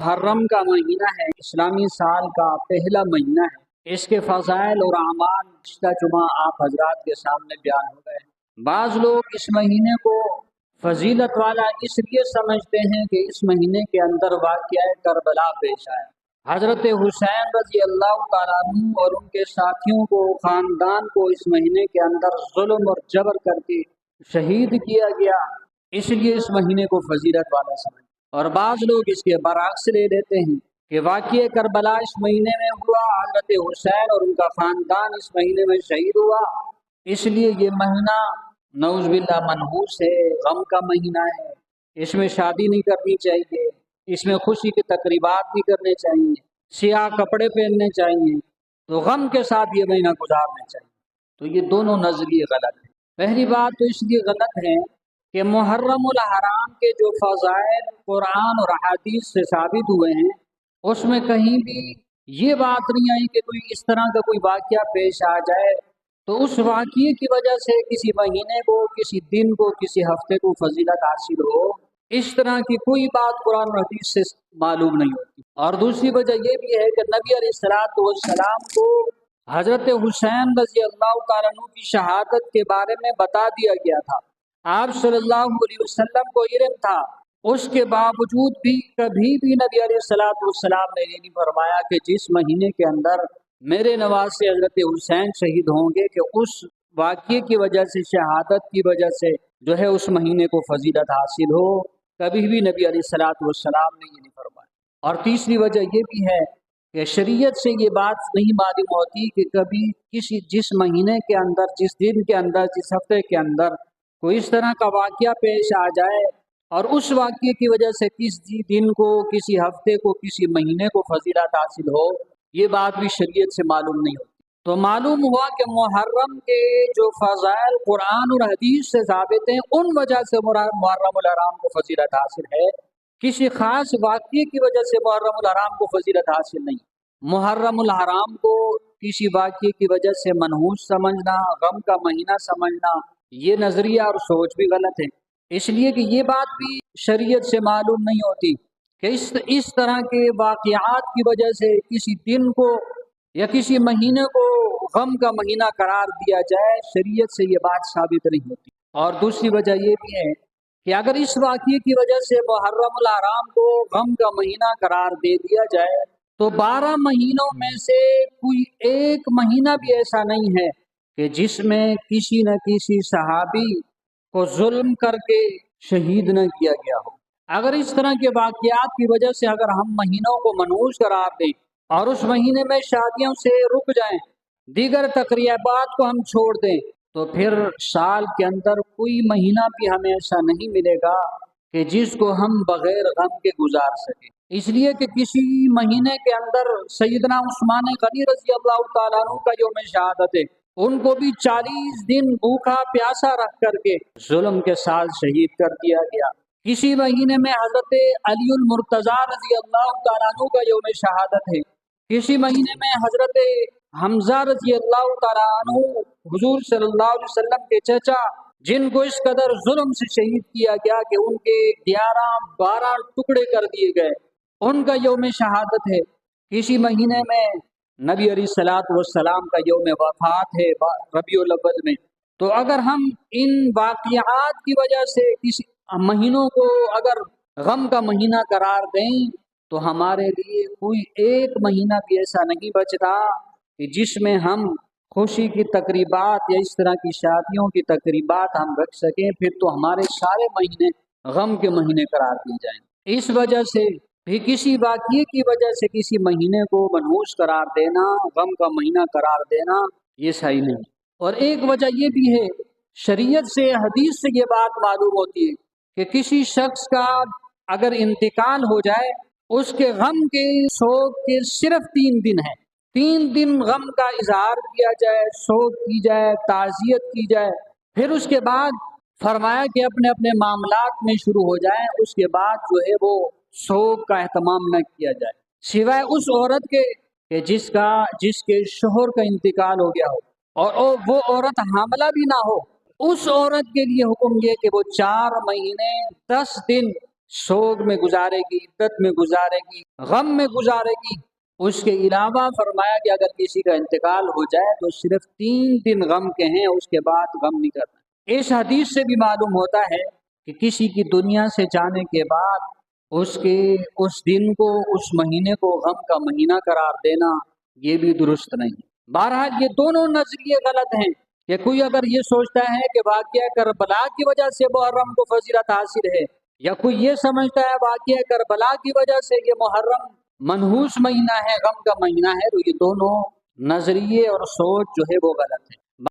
محرم کا مہینہ ہے، اسلامی سال کا پہلا مہینہ ہے۔ اس کے فضائل اور اعمال پچھلا جمعہ آپ حضرات کے سامنے بیان ہو گئے۔ بعض لوگ اس مہینے کو فضیلت والا اس لیے سمجھتے ہیں کہ اس مہینے کے اندر واقعہ کربلا پیش آیا۔ حضرت حسین رضی اللہ تعالیٰ عنہ اور ان کے ساتھیوں کو، خاندان کو اس مہینے کے اندر ظلم اور جبر کر کے شہید کیا گیا، اس لیے اس مہینے کو فضیلت والا سمجھتے ہیں۔ اور بعض لوگ اس کے برعکس لے لیتے ہیں کہ واقعہ کربلا اس مہینے میں ہوا، حضرت حسین اور ان کا خاندان اس مہینے میں شہید ہوا، اس لیے یہ مہینہ نعوذ باللہ منحوس ہے، غم کا مہینہ ہے، اس میں شادی نہیں کرنی چاہیے، اس میں خوشی کے تقریبات نہیں کرنے چاہیے، سیاہ کپڑے پہننے چاہیے، تو غم کے ساتھ یہ مہینہ گزارنا چاہیے۔ تو یہ دونوں نظریے غلط ہیں۔ پہلی بات تو اس لیے غلط ہے کہ محرم الحرام کے جو فضائل قرآن اور احادیث سے ثابت ہوئے ہیں، اس میں کہیں بھی یہ بات نہیں آئی کہ کوئی اس طرح کا کوئی واقعہ پیش آ جائے تو اس واقعے کی وجہ سے کسی مہینے کو، کسی دن کو، کسی ہفتے کو فضیلت حاصل ہو، اس طرح کی کوئی بات قرآن اور حدیث سے معلوم نہیں ہوتی۔ اور دوسری وجہ یہ بھی ہے کہ نبی علیہ السلام کو حضرت حسین رضی اللہ تعالیٰ عنہ کی شہادت کے بارے میں بتا دیا گیا تھا۔ آپ صلی اللہ علیہ وسلم کو علم تھا، اس کے باوجود بھی کبھی بھی نبی علیہ السلام نے یہ نہیں فرمایا کہ جس مہینے کے اندر میرے نواسے حضرت حسین شہید ہوں گے کہ اس واقعے کی وجہ سے، شہادت کی وجہ سے جو ہے اس مہینے کو فضیلت حاصل ہو، کبھی بھی نبی علیہ السلام نے یہ نہیں فرمایا۔ اور تیسری وجہ یہ بھی ہے کہ شریعت سے یہ بات نہیں معلوم ہوتی کہ کبھی جس مہینے کے اندر، جس دن کے اندر، جس ہفتے کے اندر کوئی اس طرح کا واقعہ پیش آ جائے اور اس واقعے کی وجہ سے کسی دن کو، کسی ہفتے کو، کسی مہینے کو فضیلت حاصل ہو، یہ بات بھی شریعت سے معلوم نہیں ہوتی۔ تو معلوم ہوا کہ محرم کے جو فضائل قرآن اور حدیث سے ثابت ہیں، ان وجہ سے محرم الحرام کو فضیلت حاصل ہے، کسی خاص واقعے کی وجہ سے محرم الحرام کو فضیلت حاصل نہیں۔ محرم الحرام کو کسی واقعے کی وجہ سے منحوس سمجھنا، غم کا مہینہ سمجھنا، یہ نظریہ اور سوچ بھی غلط ہے، اس لیے کہ یہ بات بھی شریعت سے معلوم نہیں ہوتی کہ اس طرح کے واقعات کی وجہ سے کسی دن کو یا کسی مہینے کو غم کا مہینہ قرار دیا جائے، شریعت سے یہ بات ثابت نہیں ہوتی۔ اور دوسری وجہ یہ بھی ہے کہ اگر اس واقعے کی وجہ سے محرم الحرام کو غم کا مہینہ قرار دے دیا جائے تو 12 مہینوں میں سے کوئی ایک مہینہ بھی ایسا نہیں ہے کہ جس میں کسی نہ کسی صحابی کو ظلم کر کے شہید نہ کیا گیا ہو۔ اگر اس طرح کے واقعات کی وجہ سے اگر ہم مہینوں کو منحوس قرار دیں اور اس مہینے میں شادیوں سے رک جائیں، دیگر تقریبات کو ہم چھوڑ دیں، تو پھر سال کے اندر کوئی مہینہ بھی ہمیں ایسا نہیں ملے گا کہ جس کو ہم بغیر غم کے گزار سکیں۔ اس لیے کہ کسی مہینے کے اندر سیدنا عثمان غنی رضی اللہ تعالیٰ عنہ کا یوم شہادت ہے، ان کو بھی 40 دن بھوکا پیاسا رکھ کر کے ظلم کے ساتھ شہید کر دیا گیا۔ کسی مہینے میں حضرت علی المرتضیٰ رضی اللہ تعالیٰ عنہ کا یوم شہادت ہے، کسی مہینے میں حضرت حمزہ رضی اللہ تعالیٰ عنہ حضور صلی اللہ علیہ وسلم کے چچا، جن کو اس قدر ظلم سے شہید کیا گیا کہ ان کے 11-12 ٹکڑے کر دیے گئے، ان کا یوم شہادت ہے۔ کسی مہینے میں نبی علیہ السلام کا یوم وفات ہے ربیع الاول میں۔ تو اگر ہم ان واقعات کی وجہ سے کسی مہینوں کو اگر غم کا مہینہ قرار دیں تو ہمارے لیے کوئی ایک مہینہ بھی ایسا نہیں بچتا کہ جس میں ہم خوشی کی تقریبات یا اس طرح کی شادیوں کی تقریبات ہم رکھ سکیں، پھر تو ہمارے سارے مہینے غم کے مہینے قرار دیے جائیں۔ اس وجہ سے بھی کسی واقعے کی وجہ سے کسی مہینے کو منحوس قرار دینا، غم کا مہینہ قرار دینا، یہ صحیح نہیں۔ اور ایک وجہ یہ بھی ہے، شریعت سے، حدیث سے یہ بات معلوم ہوتی ہے کہ کسی شخص کا اگر انتقال ہو جائے، اس کے غم کے سوگ کے صرف 3 دن ہیں، 3 دن غم کا اظہار کیا جائے، سوگ کی جائے، تعزیت کی جائے، پھر اس کے بعد فرمایا کہ اپنے اپنے معاملات میں شروع ہو جائیں، اس کے بعد جو ہے وہ سوگ کا اہتمام نہ کیا جائے، سوائے اس عورت کے کہ جس کے شوہر کا انتقال ہو گیا ہو اور وہ عورت حاملہ بھی نہ ہو، اس عورت کے لیے حکم یہ کہ وہ 4 مہینے 10 دن سوگ میں گزارے گی، عدت میں گزارے گی، غم میں گزارے گی۔ اس کے علاوہ فرمایا کہ اگر کسی کا انتقال ہو جائے تو صرف 3 دن غم کے ہیں، اس کے بعد غم نہیں کرنا۔ اس حدیث سے بھی معلوم ہوتا ہے کہ کسی کی دنیا سے جانے کے بعد اس دن کو، اس مہینے کو غم کا مہینہ قرار دینا یہ بھی درست نہیں۔ بہرحال یہ دونوں نظریے غلط ہیں کہ کوئی اگر یہ سوچتا ہے کہ واقعہ کربلا کی وجہ سے محرم کو فضیلت حاصل ہے، یا کوئی یہ سمجھتا ہے واقعہ کربلا کی وجہ سے یہ محرم منحوس مہینہ ہے، غم کا مہینہ ہے، تو یہ دونوں نظریے اور سوچ جو ہے وہ غلط ہے۔